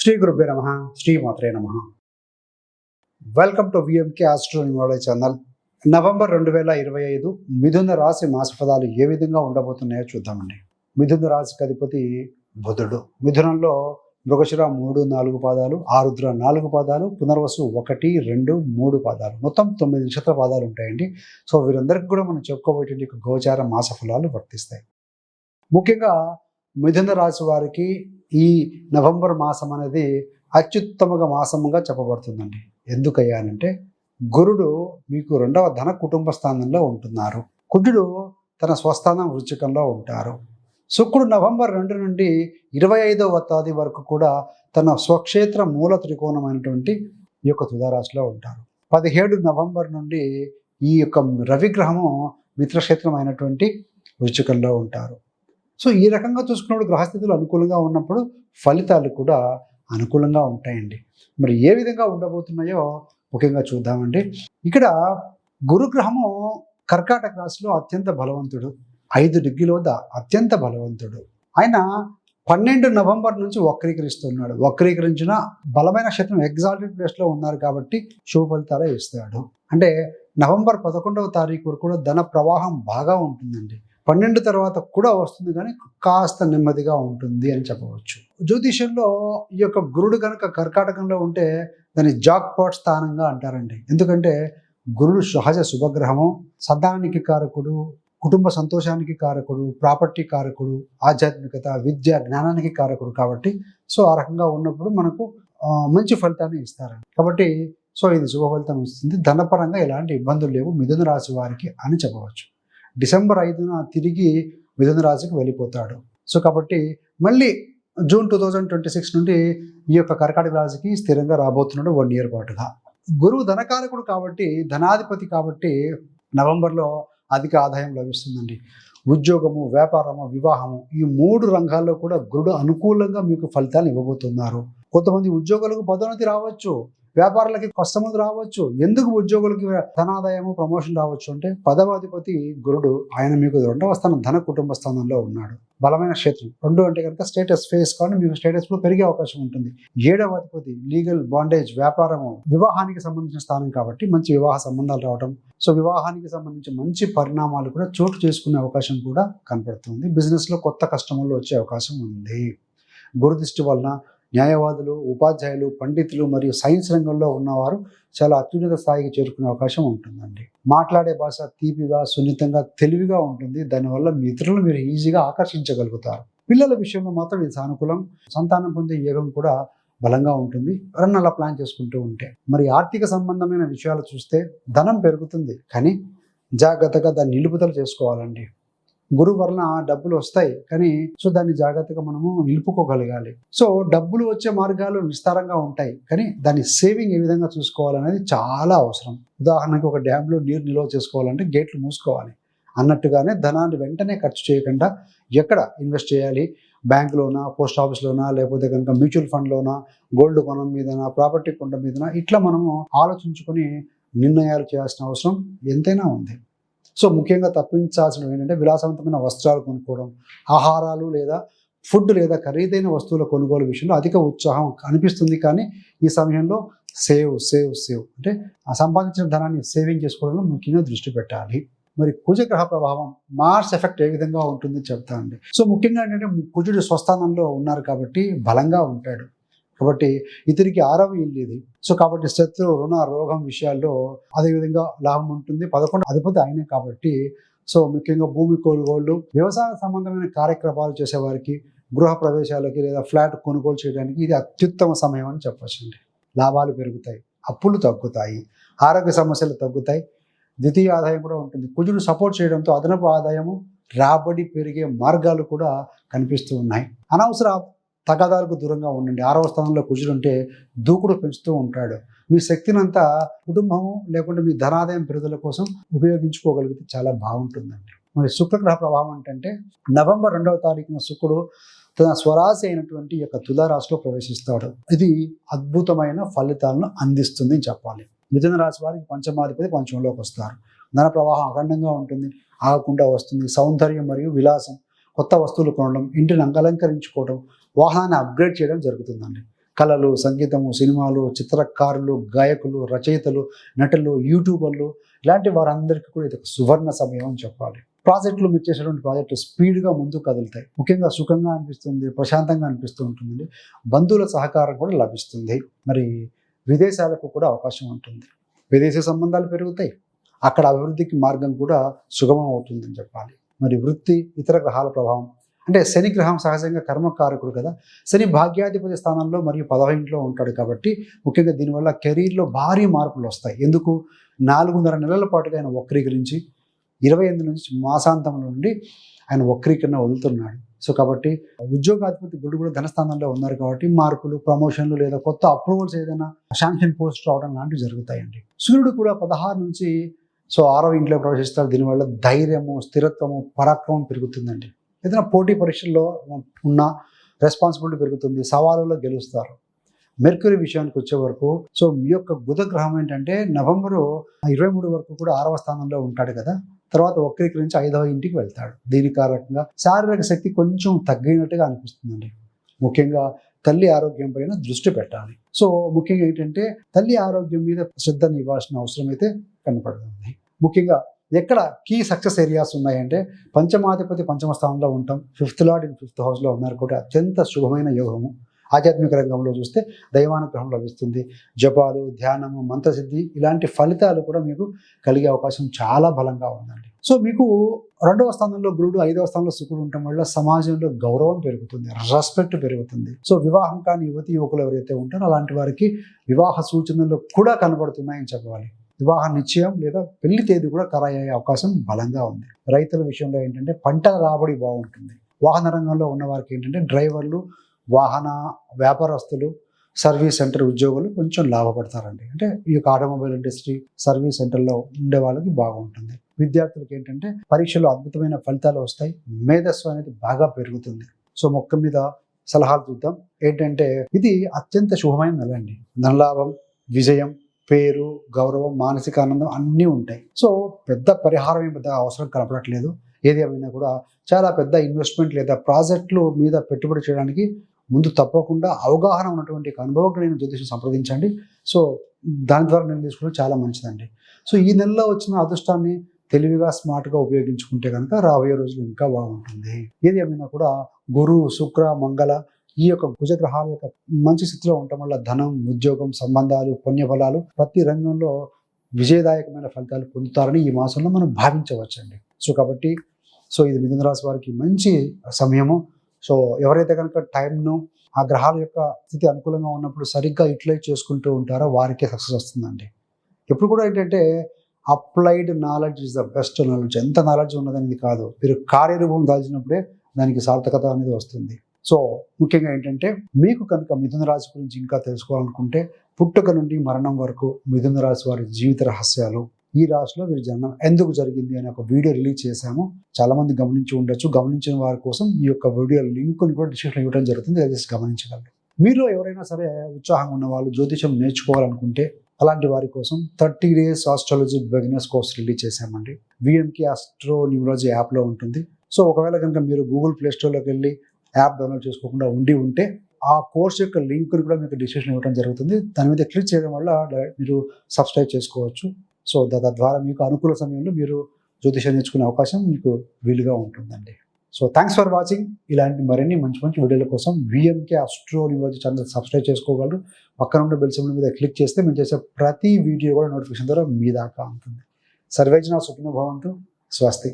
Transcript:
శ్రీ గురుభ్యో నమః. శ్రీ మాత్రే నమః. Welcome to VMK astro numerology channel. November 2025 మిథున రాశి మాస ఫలాలు ఏ విధంగా ఉండబోతున్నాయో చూద్దామండి. మిథున రాశికి అధిపతి బుధుడు. మిథునంలో మృగశిర 3-4 పాదాలు, ఆరుద్ర 4 పాదాలు, పునర్వసు 1, 2, 3 పాదాలు, మొత్తం 9 నక్షత్ర పాదాలు ఉంటాయండి. సో వీరందరికీ కూడా మనం చెప్పుకోబోయే గోచార మాస ఫలాలు వర్తిస్తాయి. ముఖ్యంగా మిథున రాశి వారికి ఈ నవంబర్ మాసం అనేది అత్యుత్తమ మాసముగా చెప్పబడుతుందండి. ఎందుకయ్యానంటే గురుడు మీకు 2వ ధన కుటుంబ స్థానంలో ఉంటున్నారు. కుజుడు తన స్వస్థానం వృశ్చికంలో ఉంటారు. శుక్రుడు నవంబర్ 2 నుండి 25వ తేదీ వరకు కూడా తన స్వక్షేత్ర మూల త్రికోణమైనటువంటి ఈ యొక్క తులారాశిలో ఉంటారు. 17 నవంబర్ నుండి ఈ యొక్క రవిగ్రహము మిత్రక్షేత్రం అయినటువంటి వృశ్చికంలో ఉంటారు. సో ఈ రకంగా చూసుకున్నప్పుడు గ్రహస్థితులు అనుకూలంగా ఉన్నప్పుడు ఫలితాలు కూడా అనుకూలంగా ఉంటాయండి. మరి ఏ విధంగా ఉండబోతున్నాయో ముఖ్యంగా చూద్దామండి. ఇక్కడ గురుగ్రహము కర్కాటక రాశిలో అత్యంత బలవంతుడు, 5 డిగ్రీల వద్ద అత్యంత బలవంతుడు. ఆయన 12 నవంబర్ నుంచి వక్రీకరిస్తున్నాడు. వక్రీకరించిన బలమైన క్షేత్రం ఎగ్జాల్టెడ్ ప్లేస్లో ఉన్నారు కాబట్టి శుభ ఫలితాలే ఇస్తాడు. అంటే నవంబర్ 11వ తారీఖు వరకు కూడా ధన ప్రవాహం బాగా ఉంటుందండి. 12 తర్వాత కూడా వస్తుంది, కానీ కాస్త నెమ్మదిగా ఉంటుంది అని చెప్పవచ్చు. జ్యోతిషంలో ఈ యొక్క గురుడు కనుక కర్కాటకంలో ఉంటే దాన్ని జాక్పాట్ స్థానంగా అంటారండి. ఎందుకంటే గురుడు సహజ శుభగ్రహము, సంతానానికి కారకుడు, కుటుంబ సంతోషానికి కారకుడు, ప్రాపర్టీ కారకుడు, ఆధ్యాత్మికత, విద్య, జ్ఞానానికి కారకుడు కాబట్టి సో ఆ రకంగా ఉన్నప్పుడు మనకు మంచి ఫలితాన్ని ఇస్తారండి. కాబట్టి సో ఇది శుభ ఫలితం ఇస్తుంది. ధనపరంగా ఎలాంటి ఇబ్బందులు లేవు మిథున రాశి వారికి అని చెప్పవచ్చు. డిసెంబర్ 5న తిరిగి మిథున రాశికి వెళ్ళిపోతాడు. సో కాబట్టి మళ్ళీ జూన్ 2026 నుండి ఈ యొక్క కర్కాటక రాశికి స్థిరంగా రాబోతున్నాడు 1 ఇయర్ పాటుగా. గురువు ధనకారకుడు కాబట్టి, ధనాధిపతి కాబట్టి నవంబర్లో అధిక ఆదాయం లభిస్తుందండి. ఉద్యోగము, వ్యాపారము, వివాహము ఈ 3 రంగాల్లో కూడా గురుడు అనుకూలంగా మీకు ఫలితాలు ఇవ్వబోతున్నారు. కొంతమంది ఉద్యోగులకు పదోన్నతి రావచ్చు, వ్యాపారాలకి కష్టములు రావచ్చు. ఎందుకు ఉద్యోగులకి ధనాదాయము, ప్రమోషన్ రావచ్చు అంటే 10వ అధిపతి గురుడు, ఆయన మీకు 2వ స్థానం ధన కుటుంబ స్థానంలో ఉన్నాడు. బలమైన క్షేత్రం 2 అంటే కనుక స్టేటస్ ఫేస్ కానీ మీకు స్టేటస్ లో పెరిగే అవకాశం ఉంటుంది. 7వ అధిపతి లీగల్, బాండేజ్, వ్యాపారము, వివాహానికి సంబంధించిన స్థానం కాబట్టి మంచి వివాహ సంబంధాలు రావడం, సో వివాహానికి సంబంధించి మంచి పరిణామాలు కూడా చోటు చేసుకునే అవకాశం కూడా కనపడుతుంది. బిజినెస్ లో కొత్త కస్టమర్లు వచ్చే అవకాశం ఉంది. గురుదృష్టి వలన న్యాయవాదులు, ఉపాధ్యాయులు, పండితులు మరియు సైన్స్ రంగంలో ఉన్నవారు చాలా అత్యున్నత స్థాయికి చేరుకునే అవకాశం ఉంటుందండి. మాట్లాడే భాష తీపిగా, సున్నితంగా, తెలివిగా ఉంటుంది. దానివల్ల మీ ఇతరులను మీరు ఈజీగా ఆకర్షించగలుగుతారు. పిల్లల విషయంలో మాత్రం ఇది సానుకూలం. సంతానం పొందే యోగం కూడా బలంగా ఉంటుంది. ఎవరన్నా అలా ప్లాన్ చేసుకుంటూ ఉంటే. మరి ఆర్థిక సంబంధమైన విషయాలు చూస్తే ధనం పెరుగుతుంది, కానీ జాగ్రత్తగా దాన్ని నిలుపుదల చేసుకోవాలండి. గురువు వలన డబ్బులు వస్తాయి, కానీ సో దాన్ని జాగ్రత్తగా మనము నిలుపుకోగలగాలి. సో డబ్బులు వచ్చే మార్గాలు విస్తారంగా ఉంటాయి, కానీ దాన్ని సేవింగ్ ఏ విధంగా చూసుకోవాలనేది చాలా అవసరం. ఉదాహరణకి ఒక డ్యాంలో నీరు నిల్వ చేసుకోవాలంటే గేట్లు మూసుకోవాలి అన్నట్టుగానే ధనాన్ని వెంటనే ఖర్చు చేయకుండా ఎక్కడ ఇన్వెస్ట్ చేయాలి, బ్యాంకులోనా, పోస్ట్ ఆఫీస్లోనా, లేకపోతే కనుక మ్యూచువల్ ఫండ్లోనా, గోల్డ్ కొనం మీదనా, ప్రాపర్టీ కొండ మీదనా, ఇట్లా మనము ఆలోచించుకొని నిర్ణయాలు చేయాల్సిన అవసరం ఎంతైనా ఉంది. సో ముఖ్యంగా తప్పించాల్సినవి ఏంటంటే విలాసవంతమైన వస్త్రాలు కొనుక్కోవడం, ఆహారాలు లేదా ఫుడ్ లేదా ఖరీదైన వస్తువుల కొనుగోలు విషయంలో అధిక ఉత్సాహం అనిపిస్తుంది, కానీ ఈ సమయంలో సేవ్ అంటే ఆ సంపాదించిన ధనాన్ని సేవింగ్ చేసుకోవడంలో ముఖ్యంగా దృష్టి పెట్టాలి. మరి కుజగ్రహ ప్రభావం, మార్స్ ఎఫెక్ట్ ఏ విధంగా ఉంటుంది చెప్తా అండి. సో ముఖ్యంగా ఏంటంటే కుజుడు స్వస్థానంలో ఉన్నారు కాబట్టి బలంగా ఉంటాడు. కాబట్టి ఇతనికి 6వ ఇల్లు ఇది. సో కాబట్టి శత్రు, రుణ, రోగం విషయాల్లో అదేవిధంగా లాభం ఉంటుంది. 11 అధిపతి ఆయనే కాబట్టి సో ముఖ్యంగా భూమి కొనుగోళ్లు, వ్యవసాయ సంబంధమైన కార్యక్రమాలు చేసేవారికి, గృహ ప్రవేశాలకి లేదా ఫ్లాట్ కొనుగోలు చేయడానికి ఇది అత్యుత్తమ సమయం అని చెప్పొచ్చండి. లాభాలు పెరుగుతాయి, అప్పులు తగ్గుతాయి, ఆరోగ్య సమస్యలు తగ్గుతాయి, ద్వితీయ ఆదాయం కూడా ఉంటుంది. కుజుడు సపోర్ట్ చేయడంతో అదనపు ఆదాయము, రాబడి పెరిగే మార్గాలు కూడా కనిపిస్తూ ఉన్నాయి. అనవసర తగాదాలకు దూరంగా ఉండండి. 6వ స్థానంలో కుజుడు ఉంటే దూకుడు పెంచుతూ ఉంటాడు. మీ శక్తిని అంతా కుటుంబము లేకుంటే మీ ధనాదాయం పెరుగుదల కోసం ఉపయోగించుకోగలిగితే చాలా బాగుంటుందండి. మరి శుక్రగ్రహ ప్రభావం ఏంటంటే నవంబర్ 2వ తారీఖున శుక్రుడు తన స్వరాశి అయినటువంటి యొక్క తులారాశిలో ప్రవేశిస్తాడు. ఇది అద్భుతమైన ఫలితాలను అందిస్తుంది అని చెప్పాలి. మిథున రాశి వారికి పంచమాధిపతి పంచమంలోకి వస్తారు. ధన ప్రవాహం అఖండంగా ఉంటుంది, ఆగకుండా వస్తుంది. సౌందర్యం మరియు విలాసం, కొత్త వస్తువులు కొనడం, ఇంటిని అలంకరించుకోవడం, వాహనాన్ని అప్గ్రేడ్ చేయడం జరుగుతుందండి. కళలు, సంగీతము, సినిమాలు, చిత్రకారులు, గాయకులు, రచయితలు, నటులు, యూట్యూబర్లు ఇలాంటి వారందరికీ కూడా ఇది ఒక సువర్ణ సమయం అని చెప్పాలి. ప్రాజెక్టులు మీరు చేసేటువంటి ప్రాజెక్టులు స్పీడ్గా ముందుకు కదులుతాయి. ముఖ్యంగా సుఖంగా అనిపిస్తుంది, ప్రశాంతంగా అనిపిస్తూ ఉంటుందండి. బంధువుల సహకారం కూడా లభిస్తుంది. మరి విదేశాలకు కూడా అవకాశం ఉంటుంది. విదేశీ సంబంధాలు పెరుగుతాయి. అక్కడ అభివృద్ధికి మార్గం కూడా సుగమం అవుతుందని చెప్పాలి. మరి వృత్తి, ఇతర గ్రహాల ప్రభావం అంటే శని గ్రహం సహజంగా కర్మకారకుడు కదా. శని భాగ్యాధిపతి స్థానంలో మరియు 10వ ఇంట్లో ఉంటాడు కాబట్టి ముఖ్యంగా దీనివల్ల కెరీర్లో భారీ మార్పులు వస్తాయి. ఎందుకు 4.5 నెలల పాటుగా ఆయన వక్రీకరించి 28 నుంచి మాసాంతం నుండి ఆయన వక్రీకరణ వదులుతున్నాడు. సో కాబట్టి ఉద్యోగాధిపతి గురుడు కూడా ధనస్థానంలో ఉన్నారు కాబట్టి మార్పులు, ప్రమోషన్లు లేదా కొత్త అప్రూవల్స్ ఏదైనా శాంక్షన్ పోస్ట్ రావడం లాంటివి జరుగుతాయండి. సూర్యుడు కూడా 16 నుంచి 6వ ఇంట్లో ప్రవేశిస్తారు. దీనివల్ల ధైర్యము, స్థిరత్వము, పరాక్రమం పెరుగుతుందండి. ఏదైనా పోటీ పరీక్షల్లో ఉన్న రెస్పాన్సిబిలిటీ పెరుగుతుంది, సవాళ్ళలో గెలుస్తారు. మెర్క్యూరీ విషయానికి వచ్చే వరకు మీ యొక్క బుధ గ్రహం ఏంటంటే నవంబరు 23 వరకు కూడా 6వ స్థానంలో ఉంటాడు కదా. తర్వాత వక్రీకరించి 5వ ఇంటికి వెళ్తాడు. దీని కారణంగా శారీరక శక్తి కొంచెం తగ్గినట్టుగా అనిపిస్తుందండి. ముఖ్యంగా తల్లి ఆరోగ్యం పైన దృష్టి పెట్టాలి. ముఖ్యంగా ఏంటంటే తల్లి ఆరోగ్యం మీద శ్రద్ధను ఇవ్వాల్సిన అవసరం అయితే కనపడుతుంది. ముఖ్యంగా ఎక్కడ కీ సక్సెస్ ఏరియాస్ ఉన్నాయంటే పంచమాధిపతి 5వ స్థానంలో ఉంటాం, 5th లార్డ్ ఇన్ 5th హౌస్లో ఉన్నారు కూడా అత్యంత శుభమైన యోగము. ఆధ్యాత్మిక రంగంలో చూస్తే దైవానుగ్రహం లభిస్తుంది. జపాలు, ధ్యానము, మంత్రసిద్ధి ఇలాంటి ఫలితాలు కూడా మీకు కలిగే అవకాశం చాలా బలంగా ఉందండి. మీకు 2వ స్థానంలో గురుడు, 5వ స్థానంలో శుక్రుడు ఉండటం వల్ల సమాజంలో గౌరవం పెరుగుతుంది, రెస్పెక్ట్ పెరుగుతుంది. వివాహం కాని యువతి యువకులు ఎవరైతే ఉంటారో అలాంటి వారికి వివాహ సూచనలు కూడా కనబడుతున్నాయని చెప్పాలి. వివాహ నిశ్చయం లేదా పెళ్లి తేదీ కూడా ఖరారయ్యే అవకాశం బలంగా ఉంది. రైతుల విషయంలో ఏంటంటే పంటల రాబడి బాగుంటుంది. వాహన రంగంలో ఉన్న వారికి ఏంటంటే డ్రైవర్లు, వాహన వ్యాపారస్తులు, సర్వీస్ సెంటర్ ఉద్యోగులు కొంచెం లాభపడతారండి. అంటే ఈ యొక్క ఆటోమొబైల్ ఇండస్ట్రీ, సర్వీస్ సెంటర్లో ఉండే వాళ్ళకి బాగుంటుంది. విద్యార్థులకి ఏంటంటే పరీక్షలో అద్భుతమైన ఫలితాలు వస్తాయి. మేధస్సు అనేది బాగా పెరుగుతుంది. మొక్క మీద సలహాలు చూద్దాం. ఏంటంటే ఇది అత్యంత శుభమైన నెల అండి. ధనలాభం, విజయం, పేరు, గౌరవం, మానసిక ఆనందం అన్నీ ఉంటాయి. పెద్ద పరిహారం ఏం పెద్ద అవసరం కనపడట్లేదు. ఏది ఏమైనా కూడా చాలా పెద్ద ఇన్వెస్ట్మెంట్ లేదా ప్రాజెక్టులు మీద పెట్టుబడి చేయడానికి ముందు తప్పకుండా అవగాహన ఉన్నటువంటి అనుభవజ్ఞులైన జ్యోతిషుని సంప్రదించండి. దాని ద్వారా నేను తీసుకోవడం చాలా మంచిదండి. ఈ నెలలో వచ్చిన అదృష్టాన్ని తెలివిగా, స్మార్ట్గా ఉపయోగించుకుంటే కనుక రాబోయే రోజులు ఇంకా బాగుంటుంది. ఏది ఏమైనా కూడా గురు, శుక్ర, మంగళ ఈ యొక్క కుజగ్రహాల యొక్క మంచి స్థితిలో ఉండటం వల్ల ధనం, ఉద్యోగం, సంబంధాలు, పుణ్యఫలాలు ప్రతి రంగంలో విజయదాయకమైన ఫలితాలు పొందుతారని ఈ మాసంలో మనం భావించవచ్చండి. కాబట్టి ఇది మిథున రాశి వారికి మంచి సమయము. ఎవరైతే కనుక టైంను ఆ గ్రహాల యొక్క స్థితి అనుకూలంగా ఉన్నప్పుడు సరిగ్గా యూటిలైజ్ చేసుకుంటూ ఉంటారో వారికే సక్సెస్ వస్తుందండి. ఎప్పుడు కూడా ఏంటంటే applied knowledge is the best knowledge. ఎంత నాలెడ్జ్ ఉన్నదనేది కాదు, మీరు కార్యరూపం దాల్చినప్పుడే దానికి సార్థకత అనేది వస్తుంది. ముఖ్యంగా ఏంటంటే మీకు కనుక మిథున రాశి గురించి ఇంకా తెలుసుకోవాలనుకుంటే పుట్టుక నుండి మరణం వరకు మిథున రాశి వారి జీవిత రహస్యాలు, ఈ రాశిలో వీరి జన్మం ఎందుకు జరిగింది అనే ఒక వీడియో రిలీజ్ చేశాము. చాలా మంది గమనించి ఉండొచ్చు. గమనించిన వారి కోసం ఈ యొక్క వీడియో లింక్ని కూడా డిస్క్రిప్షన్ ఇవ్వడం జరుగుతుంది, దయచేసి గమనించగలరు. మీలో ఎవరైనా సరే ఉత్సాహంగా ఉన్న వాళ్ళు జ్యోతిషం నేర్చుకోవాలనుకుంటే అలాంటి వారి కోసం 30 days astrology beginners course release చేశామండి. VMK ఆస్ట్రో న్యూమరాలజీ యాప్లో ఉంటుంది. ఒకవేళ కనుక మీరు గూగుల్ ప్లే స్టోర్లోకి వెళ్ళి యాప్ డౌన్లోడ్ చేసుకోకుండా ఉంటే ఆ కోర్స్ యొక్క లింక్ని కూడా మీకు డిస్క్రిప్షన్ ఇవ్వడం జరుగుతుంది. దాని మీద క్లిక్ చేయడం వల్ల మీరు సబ్స్క్రైబ్ చేసుకోవచ్చు. తద్వారా మీకు అనుకూల సమయంలో మీరు జ్యోతిషం నేర్చుకునే అవకాశం మీకు వీలుగా ఉంటుందండి. Thanks for watching. ఇలాంటి మరిన్ని మంచి మంచి వీడియోల కోసం VMK astro numerology channel subscribe చేసుకోగలరు. పక్కన ఉన్న బెల్ సింబల్ మీద క్లిక్ చేస్తే మేము చేసే ప్రతి వీడియో కూడా నోటిఫికేషన్ ద్వారా మీ దాకా ఉంటుంది. సర్వేజన సుఖినో భవంతు. స్వస్తి.